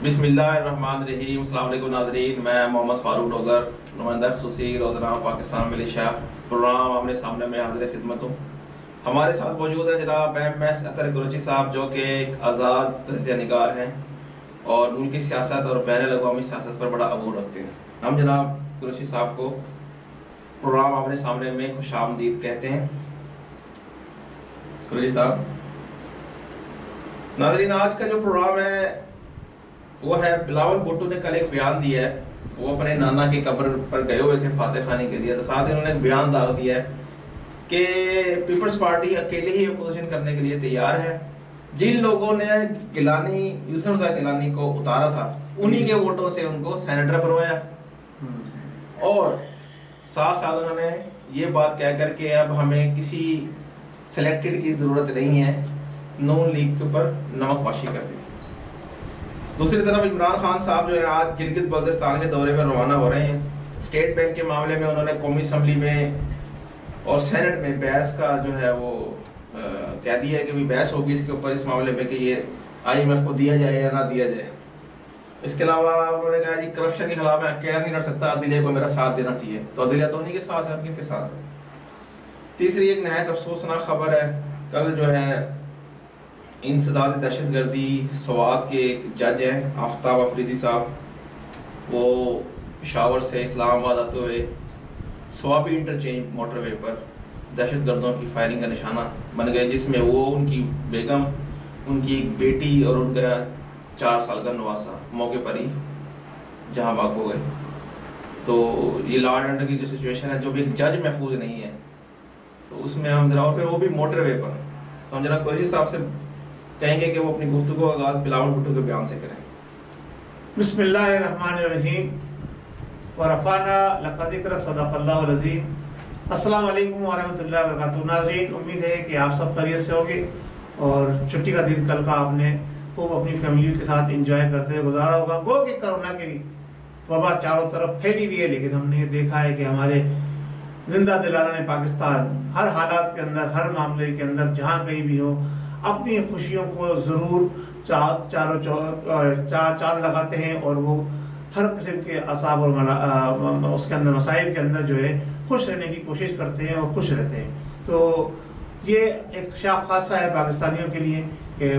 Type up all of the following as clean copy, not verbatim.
بسم اللہ الرحمن الرحیم۔ السلام علیکم ناظرین، میں محمد فاروق ڈوگر، نمائندہ خصوصی روزانہ پاکستان ملیشیا پروگرام آمنے سامنے میں حاضر خدمت ہوں۔ ہمارے ساتھ موجود ہیں جناب MS اطہر قریشی صاحب، جو کہ ایک آزاد تجزیہ نگار ہیں اور ملکی سیاست اور بین الاقوامی سیاست پر بڑا عبور رکھتے ہیں۔ ہم جناب قریشی صاحب کو پروگرام آمنے سامنے میں خوش آمدید کہتے ہیں۔ قریشی صاحب، ناظرین آج کا جو پروگرام ہے وہ ہے، بلاول بھٹو نے کل ایک بیان دیا ہے، وہ اپنے نانا کی قبر پر گئے ہوئے تھے فاتح خانی کے لیے، تو ساتھ انہوں نے ایک بیان داغ دیا ہے کہ پیپلز پارٹی اکیلے ہی اپوزیشن کرنے کے لیے تیار ہے۔ جن لوگوں نے گیلانی، یوسف رضا گیلانی کو اتارا تھا، انہی کے ووٹوں سے ان کو سینیٹر بنوایا، اور ساتھ ساتھ انہوں نے یہ بات کہہ کر کہ اب ہمیں کسی سلیکٹڈ کی ضرورت نہیں ہے، نون لیگ کے اوپر نمک پاشی کر دی۔ دوسری طرف عمران خان صاحب جو ہے آج گلگت بلتستان کے دورے پر روانہ ہو رہے ہیں۔ اسٹیٹ بینک کے معاملے میں انہوں نے قومی اسمبلی میں اور سینٹ میں بحث کا جو ہے وہ کہہ دیا ہے کہ بحث ہوگی اس کے اوپر، اس معاملے میں کہ یہ IMF کو دیا جائے یا نہ دیا جائے۔ اس کے علاوہ انہوں نے کہا جی کرپشن کے خلاف میں اکیلا نہیں لڑ سکتا، عدلیہ کو میرا ساتھ دینا چاہیے، تو عدلیہ تو انہیں کے ساتھ ہے، ان کے ساتھ ہے۔ تیسری ایک نہایت افسوسناک خبر ہے، کل جو ہے انسداد دہشت گردی سوات کے ایک جج ہیں آفتاب افریدی صاحب، وہ پشاور سے اسلام آباد آتے ہوئے سوابی انٹرچینج موٹر وے پر دہشت گردوں کی فائرنگ کا نشانہ بن گئے، جس میں وہ، ان کی بیگم، ان کی ایک بیٹی اور ان کا 4 سال کا نواسا موقع پر ہی جہاں باگ ہو گئے۔ تو یہ لا اینڈ آرڈر کی جو سچویشن ہے، جو بھی ایک جج محفوظ نہیں ہے، تو اس میں ہم جناب، پھر وہ بھی موٹر وے پر، تو ہم جناب قریشی صاحب سے کہیں گے کہ وہ اپنی گفتگو کا آغاز بلاول بھٹو کے بیان سے کریں۔ بسم اللہ الرحمن الرحیم ورفعنا لک ذکرک، صدق اللہ العظیم۔ السلام علیکم ورحمۃ اللہ وبرکاتہ۔ ناظرین، امید ہے کہ آپ سب خیریت سے ہوگے اور چھٹی کا دن کل کا آپ نے خوب اپنی فیملی کے ساتھ انجوائے کرتے ہوئے گزارا ہوگا۔ گو کہ کرونا کی وبا چاروں طرف پھیلی ہوئی ہے، لیکن ہم نے دیکھا ہے کہ ہمارے زندہ دلانہ نے ہر حالات کے اندر، ہر معاملے کے اندر، جہاں کہیں بھی ہو، اپنی خوشیوں کو ضرور چاند لگاتے ہیں، اور وہ ہر قسم کے اعصاب اور اس کے اندر مصائب کے اندر جو ہے خوش رہنے کی کوشش کرتے ہیں اور خوش رہتے ہیں۔ تو یہ ایک شاخ خاصہ ہے پاکستانیوں کے لیے کہ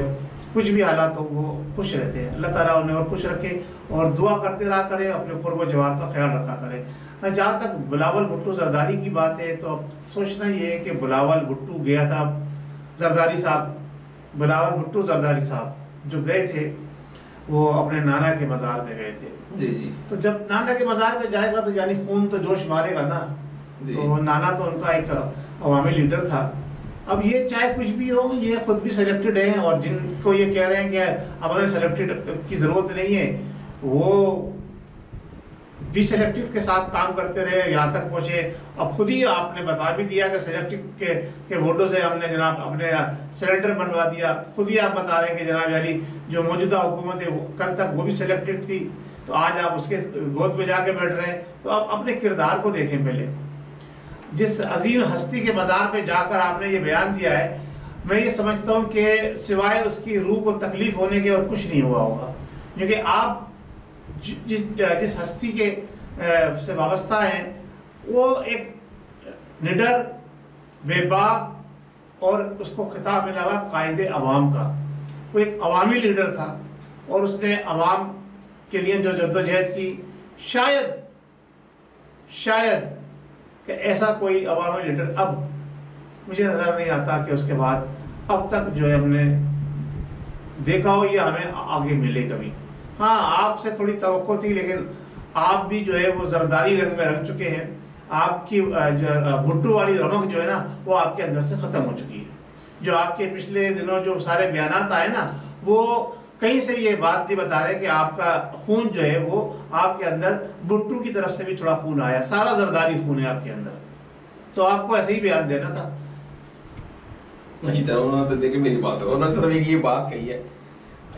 کچھ بھی حالات ہو وہ خوش رہتے ہیں۔ اللہ تعالیٰ انہیں اور خوش رکھے، اور دعا کرتے رہا کرے، اپنے قرب و جوار کا خیال رکھا کرے۔ جہاں تک بلاول بھٹو زرداری کی بات ہے، تو اب سوچنا یہ ہے کہ بلاول بھٹو گیا تھا، زرداری صاحب، بلاول بھٹو زرداری صاحب جو گئے تھے وہ اپنے نانا کے مزار میں گئے تھے۔ جی تو جب نانا کے مزار میں جائے گا تو یعنی خون تو جوش مارے گا نا۔ تو نانا تو ان کا ایک عوامی لیڈر تھا۔ اب یہ چاہے کچھ بھی ہو، یہ خود بھی سلیکٹڈ ہیں، اور جن کو یہ کہہ رہے ہیں کہ اب ہمیں سلیکٹڈ کی ضرورت نہیں ہے، وہ بھی سلیکٹڈ کے ساتھ کام کرتے رہے، یہاں تک پہنچے۔ اب خود ہی آپ نے بتا بھی دیا کہ سلیکٹڈ کے ووٹوں سے ہم نے جناب اپنے سینیٹر بنوا دیا۔ خود ہی آپ بتا رہے ہیں کہ جناب یعنی جو موجودہ حکومت ہے کل تک وہ بھی سلیکٹڈ تھی، تو آج آپ اس کے گود پہ جا کے بیٹھ رہے ہیں۔ تو آپ اپنے کردار کو دیکھیں پہلے۔ جس عظیم ہستی کے مزار پہ جا کر آپ نے یہ بیان دیا ہے، میں یہ سمجھتا ہوں کہ سوائے اس کی روح کو تکلیف ہونے کے اور کچھ نہیں ہوا ہوگا، کیونکہ آپ جس ہستی کے سے وابستہ ہیں وہ ایک نڈر، بے باک، اور اس کو خطاب ملا ہوا قائد عوام کا۔ وہ ایک عوامی لیڈر تھا، اور اس نے عوام کے لیے جو جدوجہد کی، شاید کہ ایسا کوئی عوامی لیڈر اب مجھے نظر نہیں آتا کہ اس کے بعد اب تک جو ہے ہم نے دیکھا ہو یا ہمیں آگے ملے کبھی۔ ہاں، آپ سے تھوڑی توقع تھی، لیکن آپ بھی جو ہے وہ زرداری رنگ میں رنگ چکے ہیں۔ آپ کی بھٹو والی رمق جو ہے نا، وہ آپ کے اندر سے ختم ہو چکی ہے۔ جو آپ کے پچھلے دنوں جو سارے بیانات آئے نا، وہ کہیں سے یہ بات نہیں بتا رہے کہ آپ کا خون جو ہے وہ آپ کے اندر بھٹو کی طرف سے بھی تھوڑا خون آیا، سارا زرداری خون ہے آپ کے اندر۔ تو آپ کو ایسے ہی بیان دینا تھا۔ نہیں سر، انہوں نے تو دیکھیں میری بات ہے، انہوں نے صرف یہ بات کہی ہے۔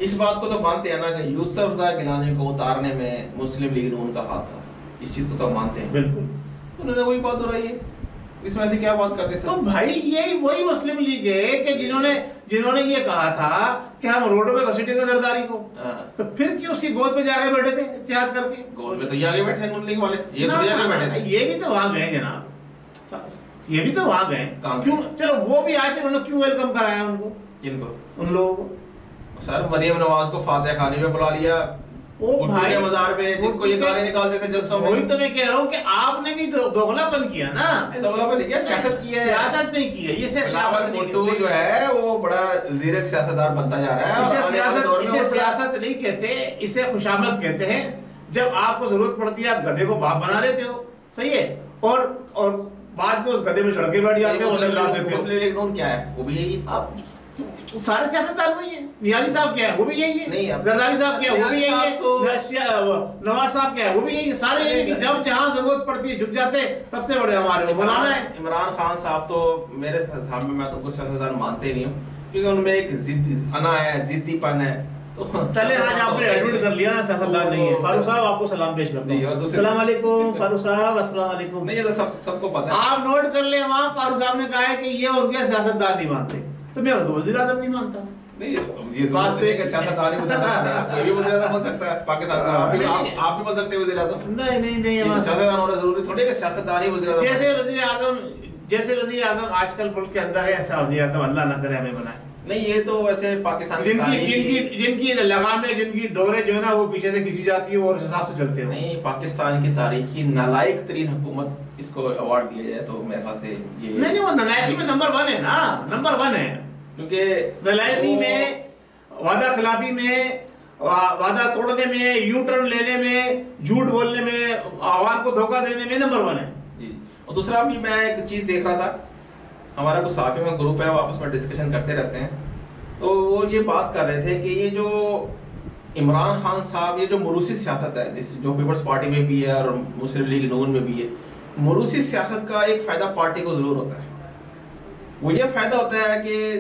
اس بات کو تو مانتے ہیں نا کہ یوسف رضا گیلانی کو اتارنے میں مسلم لیگ نون کا ہاتھ تھا، اس چیز کو تو مانتے ہیں۔ بالکل، انہوں نے وہی بات دہرائی ہے۔ اس میں سے کیا بات کرتے تو بھائی یہی وہی مسلم لیگ ہے کہ جنہوں نے یہ کہا تھا کہ ہم روڈوں پہ گھسیٹیں گے زرداری کو، تو پھر کیوں اس کی گود پہ جا کے بیٹھے تھے اتحاد کر کے؟ گود پہ تو یہ آگے بیٹھے نون لیگ والے، یہ تو آگے بیٹھے تھے، یہ بھی تو وہاں گئے جناب، یہ بھی تو وہاں گئے کیوں؟ چلو وہ بھی آئے تھے، انہوں نے کیوں ویلکم کرایا ان کو؟ جن کو؟ ان لوگوں کو سر مریم نواز کو فاتح خانے پہ بلا لیا، بھائی مزار پہ جس کو یہ گانے نکالتے تھے جلسوں میں. وہی تو میں کہہ رہا ہوں کہ آپ نے بھی دوغلا پن کیا نا. دوغلا پن کیا، سیاست کی ہے، سیاست نہیں کی ہے. یہ بلاول بھٹو جو ہے وہ بڑا زیرک سیاستدار بنتا جا رہا ہے. اسے سیاست نہیں کہتے، اسے خوشامد کہتے ہیں. جب آپ کو ضرورت پڑتی ہے آپ گدھے کو باپ بنا لیتے ہو، صحیح ہے، اور بعد میں اس گدھے میں چڑھ کے بیٹھ جاتے ہو. مسلم لیگ نون کیا ہے؟ وہ بھی یہی سارے سیاستدار وہی ہیں. نیازی صاحب کیا ہے؟ وہ بھی یہی ہے. زرداری صاحب کیا ہے؟ وہ بھی یہی ہے. نواز صاحب کیا ہے؟ وہ بھی یہی ہے. سارے یہی کہ جب جہاں ضرورت پڑتی ہے جھک جاتے. سب سے بڑے ہمارے کو بنانا ہے. عمران خان صاحب تو میرے حساب میں تو کچھ سیاستدار مانتے ہی نہیں ہوں، کیونکہ ان میں ایک ضد انا ہے، ضدی پن ہے. چلے آج آپ نے ایڈمٹ کر لیا نا سیاستدار نہیں ہے. فاروق صاحب آپ کو سلام پیش کرتے ہیں. السلام علیکم فاروق صاحب. السلام علیکم. نہیں یہ سب کو پتہ ہے. آپ نوٹ کر لیں، وہاں فاروق صاحب نے کہا ہے کہ یہ ان کے سیاستدار نہیں مانتے، تو میں ان کو وزیر اعظم نہیں مانتا. نہیں یہ بات تو ہے کہ سیاستدار نہیں بن کوئی بھی وزیر اعظم بن سکتا ہے پاکستان کا. آپ بھی بن سکتے ہیں وزیر اعظم. نہیں سیاستدان ہونا ضروری تھوڑی کہ سیاستدان ہی وزیر اعظم. جیسے وزیر اعظم آج کل ملک کے اندر ہے، ایسا وزیر اعظم اللہ نہ کرے ہمیں بنائے. نہیں یہ تو ویسے پاکستان جن کی لگامیں، جن کی ڈورے جو ہے نا وہ پیچھے سے کھینچی جاتی ہے اور اس حساب سے چلتے ہیں. نہیں پاکستان کی تاریخ کی نالائق ترین حکومت اس کو ایوارڈ دیا جائے تو میرے خیال سے یہ نہیں وہ نالائق میں نمبر 1 ہے نا. نمبر 1 ہے، کیونکہ نالائقی میں، وعدہ خلافی میں، وعدہ توڑنے میں، یو ٹرن لینے میں، جھوٹ بولنے میں، عوام کو دھوکہ دینے میں نمبر 1 ہے. جی. اور دوسرا بھی میں ایک چیز دیکھ رہا تھا، ہمارا کچھ صحافی میں گروپ ہے، وہ آپس میں ڈسکشن کرتے رہتے ہیں، تو وہ یہ بات کر رہے تھے کہ یہ جو عمران خان صاحب یہ جو موروثی سیاست ہے جو پیپلز پارٹی میں بھی ہے اور مسلم لیگ نون میں بھی ہے، موروثی سیاست کا ایک فائدہ پارٹی کو ضرور ہوتا ہے. وہ یہ فائدہ ہوتا ہے کہ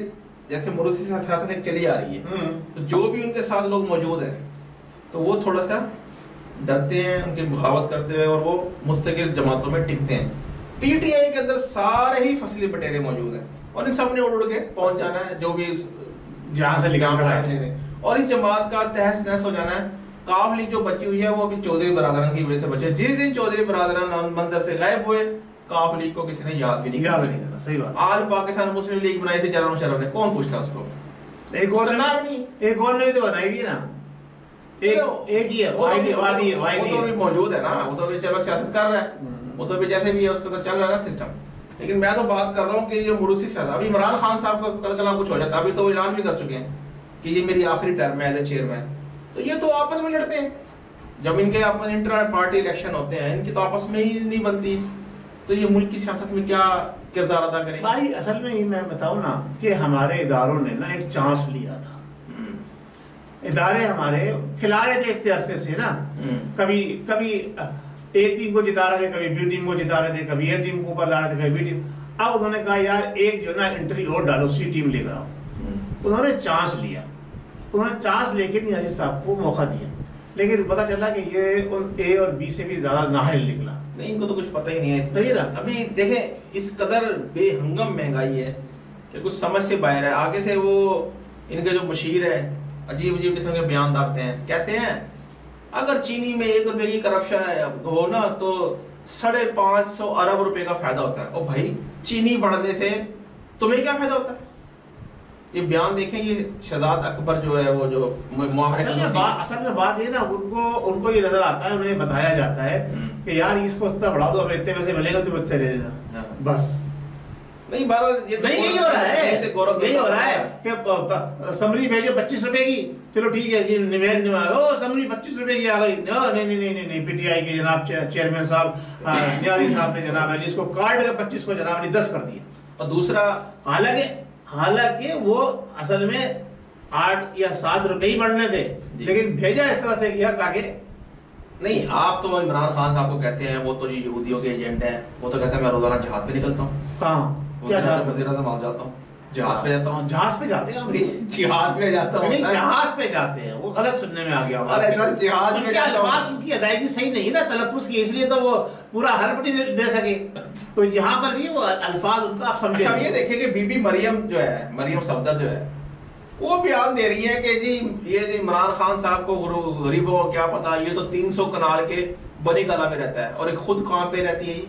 جیسے موروثی سیاست ایک چلی آ رہی ہے، تو جو بھی ان کے ساتھ لوگ موجود ہیں تو وہ تھوڑا سا ڈرتے ہیں ان کی بغاوت کرتے ہوئے اور وہ مستقل جماعتوں میں ٹکتے ہیں. پی ٹی آئی کے اندر سارے ہی فصلی بٹیرے موجود ہیں اور ان سب نے اڑ کے پہنچ جانا ہے جو بھی جہاں سے لکھا ہے، اور اس جماعت کا تہس نہس ہو جانا ہے. کاف لیگ جو بچی ہوئی ہے وہ ابھی چودھری برادران کی وجہ سے بچے. جس دن چودھری برادران منظر سے غائب ہوئے کاف لیگ کو کسی نے یاد بھی نہیں کیا. صحیح بات. آل پاکستان مسلم لیگ بنائی تھی جنرل مشرف نے، کون پوچھتا اس کو؟ ایک اور نے بھی تو بنائی بھی نا، ایک ہی ہے، وادی وہ تو بھی موجود ہے نا، وہ تو بھی چلو سیاست کر رہا ہے، وہ تو بھی جیسے بھی ہے اس کو تو چل رہا ہے نا سسٹم. لیکن میں تو بات کر رہا ہوں کہ یہ موروثی سیاست، ابھی عمران خان صاحب کا کل کلام کچھ ہو جاتا، ابھی تو وہ اعلان بھی کر چکے ہیں کہ یہ میری آخری ٹرم ہے ایز اے چیئرمین. تو یہ تو آپس میں لڑتے ہیں، جب ان کے آپس انٹر پارٹی الیکشن ہوتے ہیں ان کی تو آپس میں ہی نہیں بنتی، تو یہ ملک کی سیاست میں کیا کردار ادا کریں؟ بھائی اصل میں یہ میں بتاؤں نا کہ ہمارے اداروں نے نا ایک چانس لیا تھا. ادارے ہمارے کھلا رہے تھے ایک عرصے سے نا، کبھی اے ٹیم کو جتا رہے تھے، کبھی بی ٹیم کو جتا رہے تھے، کبھی اے ٹیم کو اوپر لا رہے تھے، کبھی بی ٹیم. اب انہوں نے کہا یار ایک جو نا انٹری اور ڈالو، سی ٹیم لے کر آؤ. انہوں نے چانس لیا، انہوں نے چانس لے کے نیازی صاحب کو موقع دیا، لیکن پتا چلا کہ یہ اے اور بی سے بھی زیادہ نااہل نکلا. نہیں ان کو تو کچھ پتہ ہی نہیں ہے. ابھی دیکھیں اس قدر بے ہنگم مہنگائی ہے کہ کچھ سمجھ سے باہر ہے. آگے سے وہ ان کے جو مشیر ہے عجیب عجیب قسم کے بیان داغتے ہیں، کہتے ہیں اگر چینی میں 1 روپے کی کرپشن ہو نا تو 550 ارب روپے کا فائدہ ہوتا ہے. او بھائی چینی بڑھنے سے تمہیں کیا فائدہ ہوتا ہے؟ یہ بیان دیکھیں، یہ شہزاد اکبر جو ہے وہ جو اصل میں بات یہ نا ان کو یہ نظر آتا ہے، انہیں بتایا جاتا ہے کہ یار اس کو اتنا بڑھا دو، ہمیں اتنے پیسے ملے گا تم اتنے لے لینا بس. نہیں بہرحال یہی ہو رہا ہے، یہی ہو رہا ہے کہ سمری بھیجو 25 روپے کی، چلو ٹھیک ہے جی سمری 25 روپے کی آ گئی. نہیں پی ٹی آئی کے جناب چیئرمین صاحب نیازی صاحب نے جناب علی اس کو کاٹ کے 25 کو جناب علی 10 کر دیا. اور دوسرا حالانکہ وہ اصل میں 8 یا 7 روپے ہی بڑھنے تھے، لیکن بھیجا اس طرح سے کیا تاکہ نہیں. آپ تو عمران خان صاحب کو کہتے ہیں وہ تو یہودیوں کے ایجنٹ ہیں، وہ تو کہتے ہیں میں روزانہ جہاد پہ نکلتا ہوں. کہاں وزیر اعظم آ جاتا ہوں. جہاد پہ جاتا ہوں، جہاز پہ جاتے ہیں ہم، جہاد پہ جاتا ہوں، نہیں جہاز پہ جاتے ہیں، وہ غلط سننے میں آ گیا ارے سر جہاد ان میں کے جاتا ہوں، الفاظ ان کی ادائیگی صحیح نہیں ہے نا تلفظ کی، اس لیے تو وہ پورا حرف نہیں دے سکے، تو یہاں پر بھی وہ الفاظ ان کا آپ سمجھیں۔ اچھا یہ دیکھیں کہ بی بی مریم جو ہے، مریم صفدر جو ہے، وہ بیان دے رہی ہے کہ جی یہ جی عمران خان صاحب کو غریبوں کو کیا پتا، یہ تو 300 کنال کے بنی گلا میں رہتا ہے اور ایک خود کہاں پہ رہتی ہے؟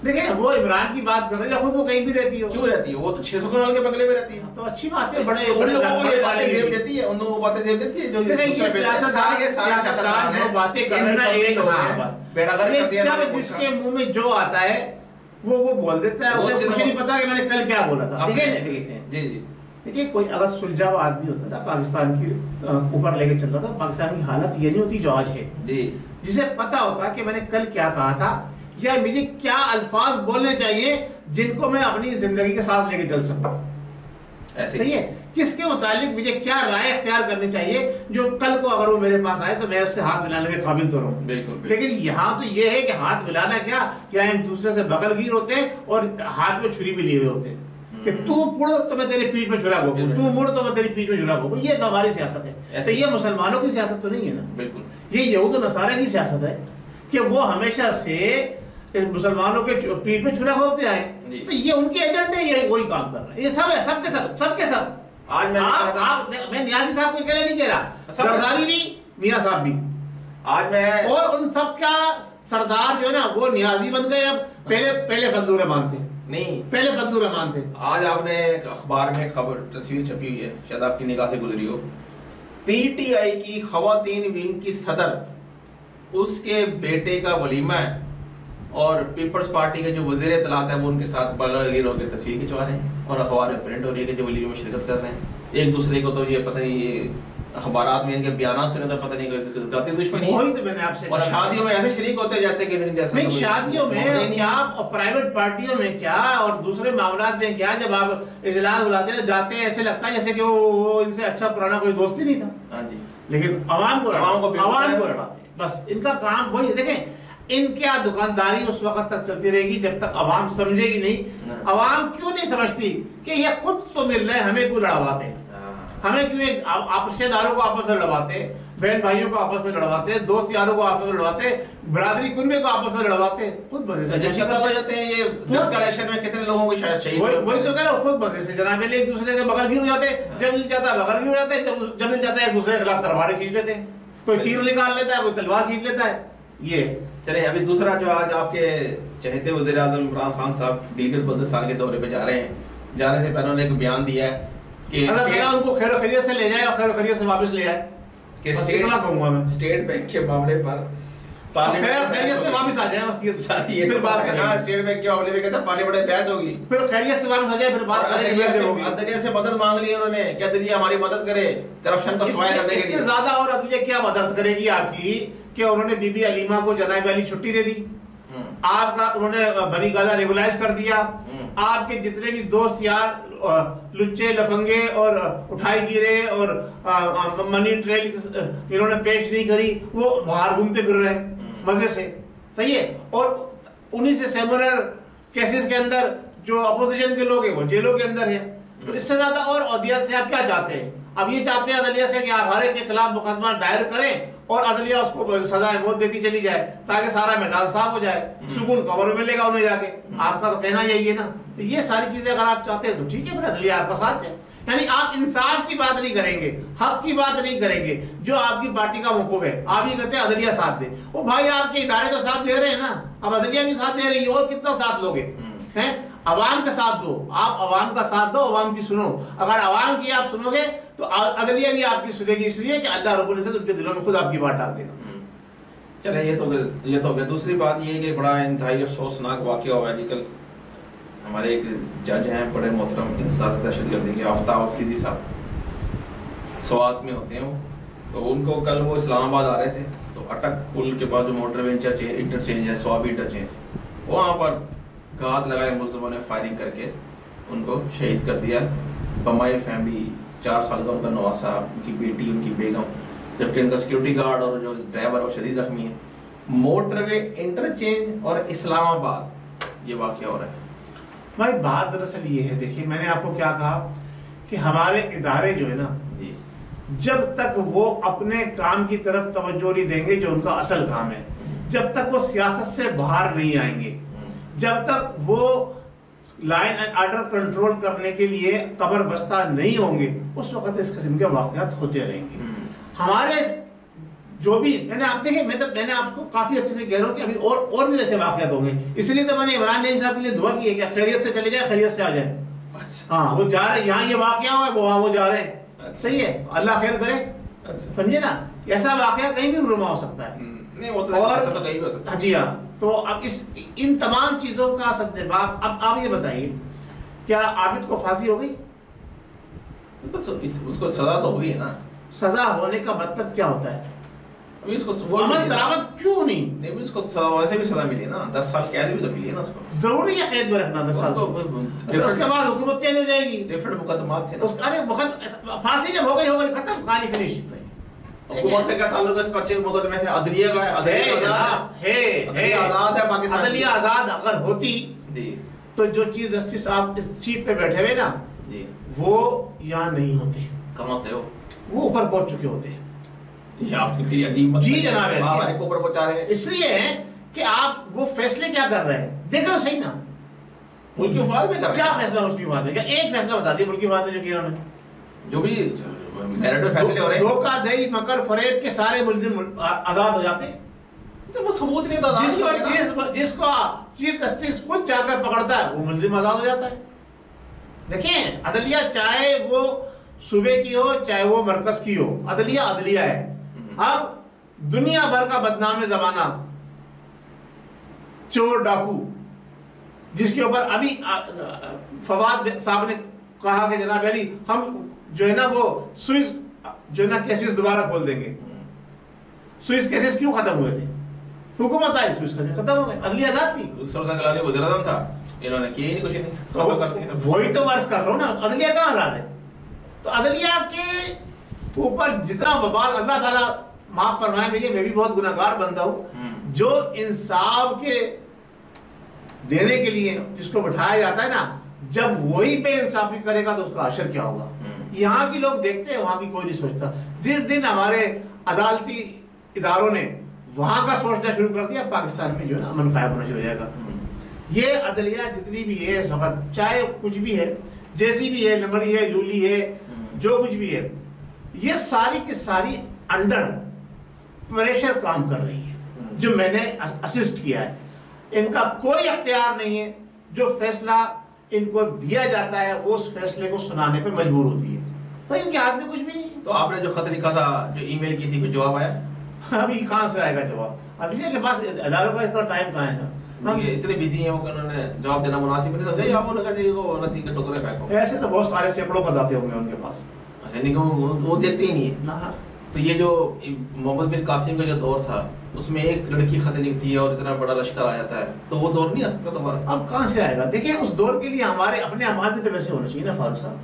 دیکھیں وہ عمران کی بات کر رہے ہیں، خود وہ کہیں بھی رہتی ہو، کیوں رہتی ہے؟ وہ تو 600 کنال کے بنگلے میں رہتی ہے، تو اچھی بات ہے، بڑے ان لوگوں کو یہ باتیں زیب بڑے دیتی ہے، ان لوگوں کو باتیں زیب دیتی ہے جو دیکھیں یہ سیاستدان جو باتیں کر رہے ہیں ایک بس بیڑا غرق کر دیا، جب جس کے منہ میں جو آتا ہے وہ بول دیتا ہے، اسے کچھ نہیں پتا کہ میں نے کل کیا بولا تھا۔ دیکھیں جی جی دیکھیے کوئی اگر سلجھا ہوا آدمی ہوتا نا پاکستان کی اوپر لے کے چل رہا تھا، پاکستان کی حالت یہ نہیں ہوتی جو آج ہے، جسے پتا ہوتا کہ میں نے کل کیا کہا تھا یا مجھے کیا الفاظ بولنے چاہیے جن کو میں اپنی زندگی کے ساتھ لے کے چل سکوں، صحیح ہے، کس کے متعلق مجھے کیا رائے اختیار کرنی چاہیے جو کل کو اگر وہ میرے پاس آئے تو میں اس سے ہاتھ ملانے کے قابل تو رہوں۔ لیکن یہاں تو یہ ہے کہ ہاتھ ملانا کیا ایک دوسرے سے بغل گیر ہوتے ہیں اور ہاتھ میں چھری بھی لیے ہوئے ہوتے ہیں کہ تو مڑ تو میں تیری پیٹھ میں چھرا گھوپوں، تو مڑ تو میں تیری پیٹھ میں چھرا گھوپوں۔ یہ تو ہماری سیاست ہے، ایسے یہ مسلمانوں کی سیاست تو نہیں ہے نا، بالکل یہ یہود و نصارہ کی سیاست ہے کہ وہ ہمیشہ سے مسلمانوں کے پیٹھ میں چھرا گھوپتے آئے، تو یہ ان کے ایجنٹ ہے، یہ وہی کام کر رہے ہیں، یہ سب ہے، سب کے سب، سب کے سب۔ آج میں نیازی صاحب کو اکیلے نہیں کہہ رہا، زرداری بھی، میاں صاحب بھی، آج میں اور ان سب کا سردار جو ہے نا وہ نیازی بن گئے، اب پہلے فضل الرحمان تھے، نہیں پہلے فضل الرحمان تھے۔ آج آپ نے اخبار میں خبر تصویر چھپی ہوئی ہے، شاید آپ کی نگاہ سے گزری ہو، پی ٹی آئی کی خواتین ونگ کی صدر، اس کے بیٹے کا ولیمہ ہے اور پیپلز پارٹی کے جو وزیر اطلاعات ہیں وہ ان کے ساتھ بغل گیر ہو کے تصویر کھنچوا رہے ہیں اور اخبار میں پرنٹ ہو رہی ہے کہ جو ولیمے میں شرکت کر رہے ہیں، ایک دوسرے کو تو یہ پتہ نہیں، یہ اخبارات میں ان کے بیانات سنے تو پتہ نہیں ذاتی دشمنی ہے، وہی تو میں نے آپ سے، اور شادیوں میں ایسے شریک ہوتے ہیں جیسے کہ نہیں شادیوں میں کیا اور پرائیویٹ پارٹیوں میں کیا اور دوسرے معاملات میں کیا، جب آپ اجلاس بلاتے ہیں جاتے ہیں ایسے لگتا ہے جیسے کہ وہ ان سے اچھا پرانا کوئی دوست ہی نہیں تھا، ہاں جی، لیکن عوام کو لڑاتے ہیں، بس ان کا کام وہی ہے۔ دیکھیں ان کیا دکانداری اس وقت تک چلتی رہے گی جب تک عوام سمجھے گی نہیں۔ عوام کیوں نہیں سمجھتی کہ یہ خود تو مل رہے ہیں، ہمیں کیوں لڑواتے ہیں، ہمیں کیوں آپ رشتے داروں کو آپس میں لڑواتے ہیں، بہن بھائیوں کو آپس میں لڑواتے ہیں، دوست یاروں کو آپس میں لڑواتے ہیں، برادری کنبے کو آپس میں لڑواتے ہیں، خود مزے سے جاتے ہیں۔ یہ جس کلیکشن میں کتنے لوگوں کو شاید شہید، وہی تو کہہ رہا ہوں، خود مزے سے جناب ایک دوسرے کے بغل گیر ہو جاتے ہیں، جب مل جاتا ہے بغل گیر ہو جاتے ہیں، جب مل جاتا ہے ایک دوسرے کے خلاف تلواریں کھینچ لیتے ہیں، کوئی تیر نکال لیتا ہے، کوئی تلوار کھینچ لیتا ہے۔ یہ چلیں ابھی دوسرا جو آج آپ کے چہتے وزیر اعظم عمران خان صاحب گلگت بلتستان کے دورے پہ جا رہے ہیں، جانے سے پہلے انہوں نے ایک بیان دیا ہے کہ اللہ تعالیٰ ان کو خیر و خیریت سے لے جائے اور خیر و خیریت سے واپس لے آئے، کہ اسٹیٹ بینک کے معاملے پر خیر و خیریت سے واپس آ جائے، بس یہ ساری پھر بات کرنا، اسٹیٹ بینک کے معاملے میں کہتا پانی بڑے پیاس ہوگی، پھر خیریت سے واپس آ جائے، پھر بات کریں گے۔ عدلیہ سے مدد مانگ لی انہوں نے کہ عدلیہ ہماری مدد کرے کرپشن کو سفائی کرنے کے لیے، اس سے زیادہ اور عدلیہ کیا مدد کرے گی آپ کی کہ انہوں نے بی بی علیمہ کو جناب والی چھٹی دے دی، آپ کا انہوں نے بنی گالا ریگولائز کر دیا، آپ کے جتنے بھی دوست یار لچے لفنگے اور اٹھائی گیرے اور منی ٹریل انہوں نے پیش نہیں کری، وہ باہر گھومتے پھر رہے ہیں مزے سے، صحیح ہے، اور انہی سے سیمولر کیسز کے اندر جو اپوزیشن کے لوگ ہیں وہ جیلوں کے اندر ہیں، تو اس سے زیادہ اور عدلیہ سے آپ کیا چاہتے ہیں؟ اب یہ چاہتے ہیں عدلیہ سے کہ آپ ہر ایک کے خلاف مقدمہ دائر کریں اور عدلیہ اس کو سزائے موت دیتی چلی جائے تاکہ سارا میدان صاف ہو جائے، سکون قبر میں لے گا انہیں جا کے، آپ کا تو کہنا یہی ہے نا۔ تو یہ ساری چیزیں اگر آپ چاہتے ہیں تو ٹھیک ہے، پھر عدلیہ آپ کا ساتھ ہے، یعنی آپ انصاف کی بات نہیں کریں گے، حق کی بات نہیں کریں گے، جو آپ کی پارٹی کا موقف ہے، آپ یہ کہتے ہیں عدلیہ ساتھ دے، وہ بھائی آپ کے ادارے تو ساتھ دے رہے ہیں نا، اب عدلیہ بھی ساتھ دے رہی ہے، اور کتنا ساتھ لوگے ہیں؟ عوام کا ساتھ دو، آپ عوام کا ساتھ دو، عوام کی سنو، اگر عوام کی آپ سنو گے تو عدلیہ بھی آپ کی سنے گی، اس لیے کہ اللہ رب العزت ان کے دلوں میں خود آپ کی بات ڈال دے گا۔ چلیں یہ تو ہو گیا۔ دوسری بات یہ ہے کہ بڑا انتہائی افسوسناک واقعہ ہوا ہے جی کل، ہمارے ایک جج ہیں بڑے محترم انسداد دہشت گردی کے، آفتاب افریدی صاحب، سوات میں ہوتے ہیں وہ، تو ان کو کل وہ اسلام آباد آ رہے تھے تو اٹک پل کے پاس جو موٹر وے انٹرچینج ہے، سوابی انٹرچینج، وہاں پر گھات لگائے ملزموں نے فائرنگ کر کے ان کو شہید کر دیا، بمائی فیملی، 4 سال کا ان کا نواسا، ان کی بیٹی، ان کی بیگم، جبکہ ان کا سیکیورٹی گارڈ اور جو ڈرائیور وہ شدید زخمی ہے۔ موٹر وے انٹرچینج اور اسلام آباد یہ واقعہ ہو رہا ہے۔ بھائی بات دراصل یہ ہے، دیکھیے میں نے آپ کو کیا کہا کہ ہمارے ادارے جو ہے نا، جب تک وہ اپنے کام کی طرف توجہ نہیں دیں گے جو ان کا اصل کام ہے، جب تک وہ سیاست سے باہر نہیں آئیں گے، جب تک وہ لائن اینڈ آرڈر کنٹرول کرنے کے لیے کمر بستہ نہیں ہوں گے، اس وقت اس قسم کے واقعات ہوتے رہیں گے. ہمارے جو بھی میں نے آپ دیکھے، میں نے آپ کو کافی اچھے سے کہہ رہا ہوں کہ ابھی اور بھی ایسے واقعات ہوں گے. اس لیے تو میں نے عمران نعیم صاحب کے لیے دعا کی ہے کہ خیریت سے چلے جائے، خیریت سے آ جائے. ہاں وہ جا رہے ہیں، یہاں یہ واقعہ ہوا ہے، وہاں وہ جا رہے ہیں. صحیح ہے، اللہ خیر کرے. سمجھے نا، ایسا واقعہ کہیں بھی رونما ہو سکتا ہے. اور جی ہاں، تو اب ان تمام چیزوں کا سبب اب آپ یہ بتائیے، کیا عابد کو پھانسی ہو گئی؟ اس کو سزا تو ہوئی ہے نا. سزا ہونے کا مطلب کیا ہوتا ہے؟ ابھی اس کو عمل درآمد کیوں نہیں؟ اس کو سزا ویسے بھی سزا ملی نا، 10 سال قید بھی تو ملی ہے نا اس کو. ضروری ہے قید میں رکھنا 10 سال. اس کے بعد حکومت چینج ہو جائے گی. ڈیفرنٹ مقدمات تھے نا. اس کا پھانسی جب ہو گئی ختم، کہانی فنش. حکومت کا کیا تعلق ہے اس پرچے مقدمے سے؟ عدلیہ کا ہے. عدلیہ آزاد ہے پاکستان. عدلیہ آزاد اگر ہوتی جی تو جو چیف جسٹس آپ اس سیٹ پہ بیٹھے ہوئے نا جی، وہ یہاں نہیں ہوتے. کم ہوتے ہو، وہ اوپر پہنچ چکے ہوتے ہیں. یہ آپ کی عجیب جی جناب ہے، ہمارے کو اوپر پہنچا رہے ہیں. اس لیے کہ آپ وہ فیصلے کیا کر رہے ہیں دیکھو صحیح نا. ملک کی مفاد میں کر رہے ہیں. کیا فیصلہ ملک کی مفاد میں؟ کیا ایک فیصلہ بتا دیا ملک کی مفاد میں جو کیا انہوں نے؟ جو بھی میرٹ فیصلے ہو رہے ہیں، دھوکہ دہی مکر فریب کے سارے ملزم آزاد ہو جاتے ہیں. وہ ثبوت نہیں تھا. جس کو چیف جسٹس خود جا کر پکڑتا ہے وہ ملزم آزاد ہو جاتا ہے. دیکھیں عدلیہ چاہے وہ صوبے کی ہو چاہے وہ مرکز کی ہو، عدلیہ عدلیہ ہے. اب دنیا بھر کا بدنام زمانہ چور ڈاکو، جس کے اوپر ابھی فواد صاحب نے کہا کہ جناب علی ہم جو ہے نا وہ سوئس جو ہے نا کیسز دوبارہ کھول دیں گے. سوئس کیسز کیوں ختم ہوئے تھے؟ حکومت آئی، سوئس کیسز ختم ہو گئے، عدلیہ آزاد تھی. وزیر اعظم تھا، انہوں نے کیا ہی نہیں، کچھ نہیں. وہی تو عرض کر رہا ہوں نا، عدلیہ کہاں آزاد ہے؟ تو عدلیہ کے اوپر جتنا وبال، اللہ تعالیٰ معاف فرمائے مجھے، میں بھی بہت گناہگار بندہ ہوں، جو انصاف کے دینے کے لیے جس کو بٹھایا جاتا ہے نا، جب وہی بے انصافی کرے گا تو اس کا اشر کیا ہوگا. یہاں کی لوگ دیکھتے ہیں، وہاں کی کوئی نہیں سوچتا. جس دن ہمارے عدالتی اداروں نے وہاں کا سوچنا شروع کر دیا، پاکستان میں جو ہے نا امن قائم ہونا شروع ہو جائے گا. یہ عدلیہ جتنی بھی ہے اس وقت، چاہے کچھ بھی ہے، جیسی بھی ہے، لنگڑی ہے، لولی ہے، جو کچھ بھی ہے، یہ ساری کی ساری انڈر پریشر کام کر رہی ہے. جو میں نے اسسٹ کیا ہے، ان کا کوئی اختیار نہیں ہے. جو فیصلہ ان کو دیا جاتا ہے اس فیصلے کو سنانے پہ مجبور ہوتی ہے. تو ان کے ہاتھ میں کچھ بھی نہیں. تو آپ نے جو خط لکھا تھا، جو ای میل کی تھی، کوئی جواب آیا؟ ابھی کہاں سے آئے گا جواب؟ عدلیہ کے پاس اداروں کا اتنا ٹائم کہاں ہے؟ اتنے بزی ہیں وہ کہ انہوں نے جواب دینا مناسب نہیں سمجھا، یا وہ نے کہا جی وہ ندی کے ٹکڑے پھینکو. ایسے تو بہت سارے سینکڑوں خطاتے ہوں گے ان کے پاس، یعنی کہ وہ دیکھتے ہی نہیں ہے. تو یہ جو محمد بن قاسم کا جو دور تھا، اس میں ایک لڑکی خط لکھتی ہے اور اتنا بڑا لشکر آ جاتا ہے، تو وہ دور نہیں آ سکتا دوبارہ؟ اب کہاں سے آئے گا؟ دیکھیں اس دور کے لیے ہمارے اپنے اعمال بھی تو ویسے ہونے چاہیے نا فاروق صاحب.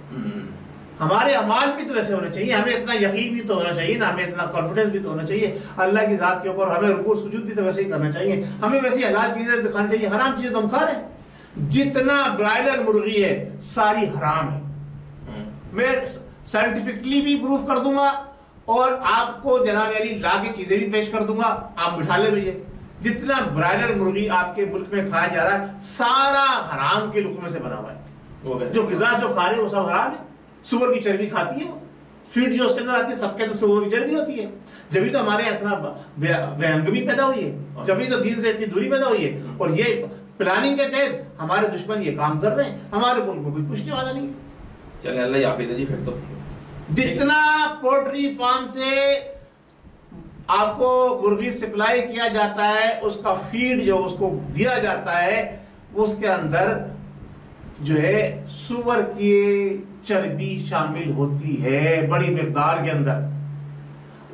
ہمارے اعمال بھی تو ویسے ہونے چاہیے، ہمیں اتنا یقین بھی تو ہونا چاہیے نا، ہمیں اتنا کانفیڈنس بھی تو ہونا چاہیے اللہ کی ذات کے اوپر. ہمیں رکوع سجود بھی تو ویسے ہی کرنا چاہیے، ہمیں ویسی حلال چیزیں دکھانی چاہیے. حرام چیزیں تو ہم کھا رہے ہیں. جتنا برائلر مرغی ہے ساری حرام ہے. میں سائنٹیفکلی بھی پروف کر دوں گا اور آپ کو جناب علی لا کے چیزیں بھی پیش کر دوں گا، آپ بٹھا لے بھیجے. جتنا برائلر مرغی آپ کے ملک میں کھایا جا رہا ہے سارا حرام کے لقمے سے بنا ہوا ہے. جو غذا جو کھا رہے ہیں وہ سب حرام ہے. سور کی چربی کھاتی ہے، وہ فیڈ جو اس کے اندر آتی ہے سب کے اندر سور کی چربی ہوتی ہے. جبھی تو ہمارے اتنا بے ہنگمی پیدا ہوئی ہے، جبھی تو دین سے اتنی دوری پیدا ہوئی ہے. اور یہ پلاننگ کے تحت ہمارے دشمن یہ کام کر رہے ہیں، ہمارے ملک میں کوئی پوچھنے والا نہیں. چلے اللہ حافظ جی. پھر تو جتنا پولٹری فارم سے آپ کو مرغی سپلائی کیا جاتا ہے، اس کا فیڈ جو اس کو دیا جاتا ہے، اس کے اندر جو ہے سور کی چربی شامل ہوتی ہے بڑی مقدار کے اندر.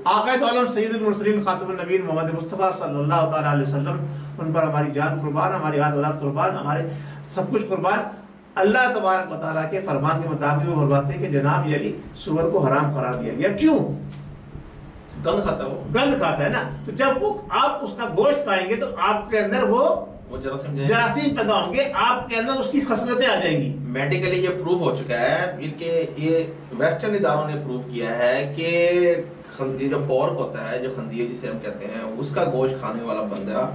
آقائد عالم سید المرسلین خاتم النبیین محمد مصطفیٰ صلی اللہ تعالیٰ علیہ وسلم، ان پر ہماری جان قربان، ہماری اولاد قربان، ہمارے سب کچھ قربان. اللہ تبارک و تعالیٰ کے فرمان کے مطابق وہ فرماتے ہیں کہ جناب علی سور کو حرام قرار دیا گیا. کیوں؟ گند کھاتا ہے، وہ گند کھاتا ہے نا. تو جب وہ آپ اس کا گوشت کھائیں گے تو آپ کے اندر وہ وہ جراثیم پیدا ہوں گے، آپ کے اندر اس کی خصلتیں آ جائیں گی. میڈیکلی یہ پروف ہو چکا ہے، بلکہ یہ ویسٹرن اداروں نے پروف کیا ہے کہ جو پورک ہوتا ہے، جو خنزیر جسے ہم کہتے ہیں، اس کا گوشت کھانے والا بندہ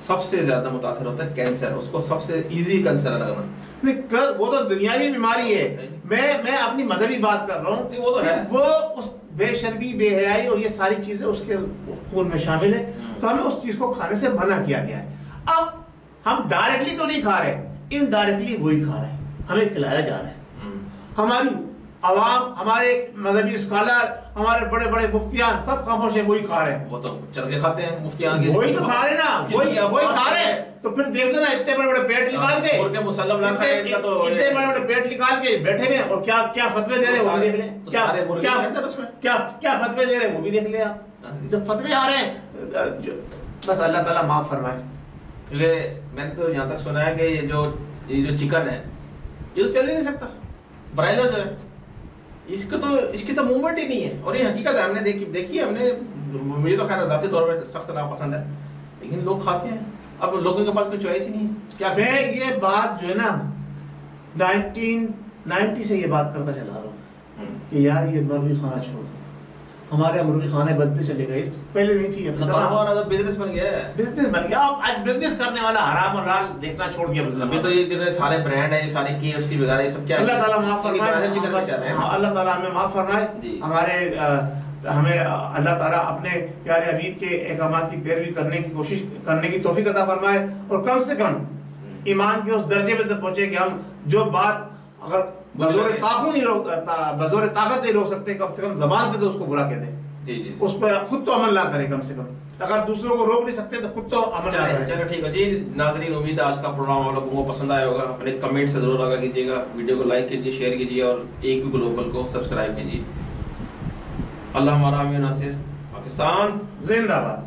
سب سے زیادہ متاثر ہوتا ہے کینسر، اس کو سب سے ایزی کینسر لگنا. وہ تو دنیاوی بیماری ہے، میں اپنی مذہبی بات کر رہا ہوں. وہ تو ہے، وہ اس بے شرمی، بے حیائی اور یہ ساری چیزیں اس کے خون میں شامل ہیں، تو ہمیں اس چیز کو کھانے سے منع کیا گیا ہے. اب ہم ڈائریکٹلی تو نہیں کھا رہے، انڈائریکٹلی وہی کھا رہے ہیں، ہمیں کھلایا جا رہا ہے. ہماری عوام، ہمارے مذہبی اسکالر، ہمارے بڑے بڑے مفتیان سب خاموش ہیں، وہی کھا رہے ہیں. وہ تو چل کے کھاتے ہیں مفتیان کے، وہی تو کھا رہے ہیں نا، وہی کھا رہے ہیں. تو پھر دیکھ دو نا، اتنے بڑے بڑے پیٹ نکال کے، اتنے بڑے بڑے پیٹ نکال کے بیٹھے ہوئے اور کیا فتوے دے رہے ہیں وہ بھی دیکھ لیں. کیا فتوے دے رہے ہیں وہ بھی دیکھ لیں. آپ جو فتوے آ رہے ہیں، بس اللہ تعالیٰ معاف فرمائے. کیونکہ میں نے تو یہاں تک سنا ہے کہ یہ جو چکن ہے یہ تو چل ہی نہیں سکتا. برائلر جو ہے اس کی تو موومنٹ ہی نہیں ہے، اور یہ حقیقت ہے، ہم نے دیکھی ہے. ہم نے، مجھے تو خیر ذاتی طور پہ سخت ناپسند ہے، لیکن لوگ کھاتے ہیں. اب لوگوں کے پاس کوئی چوائس ہی نہیں ہے. کیا میں یہ بات جو ہے نا 1990 سے یہ بات کرتا چلا رہا ہوں کہ یار یہ مرغی کھانا چھوڑ دو. ہمارے مرغی کھانے بدلتے چلے گئے، پہلے نہیں تھی، بزنس بن گیا ہے. بزنس بن گیا. اب آج بزنس کرنے والا حرام اور حلال دیکھنا چھوڑ دیا. ابھی تو یہ سارے برانڈ ہیں، یہ سارے KFC وغیرہ، یہ سب کیا ہے. اللہ تعالیٰ معاف فرمائے، اللہ تعالیٰ ہمیں معاف فرمائے. ہمیں اللہ تعالیٰ اپنے پیارے حبیب کے احکامات کی پیروی کرنے کی کوشش کرنے کی توفیق عطا فرمائے، اور کم سے کم ایمان کے اس درجے پہ پہنچے کہ ہم جو بات اگر بزور طاقت نہیں روک سکتے، کم سے کم زبان سے تو اس کو برا کہہ دیں. جی اس پہ خود تو عمل نہ کرے. کم سے کم اگر دوسروں کو روک نہیں سکتے تو خود تو عمل نہ کرے. چلو ٹھیک ہے جی ناظرین، امید ہے آج کا پروگرام آپ لوگوں کو پسند آیا ہوگا. اپنے کمنٹ سے ضرور آگاہ کیجیے گا، ویڈیو کو لائک کیجیے، شیئر کیجیے، اور ایک بھی گلوبل کو سبسکرائب کیجیے. اللہ ہمارا حامی و ناصر. پاکستان زندہ باد.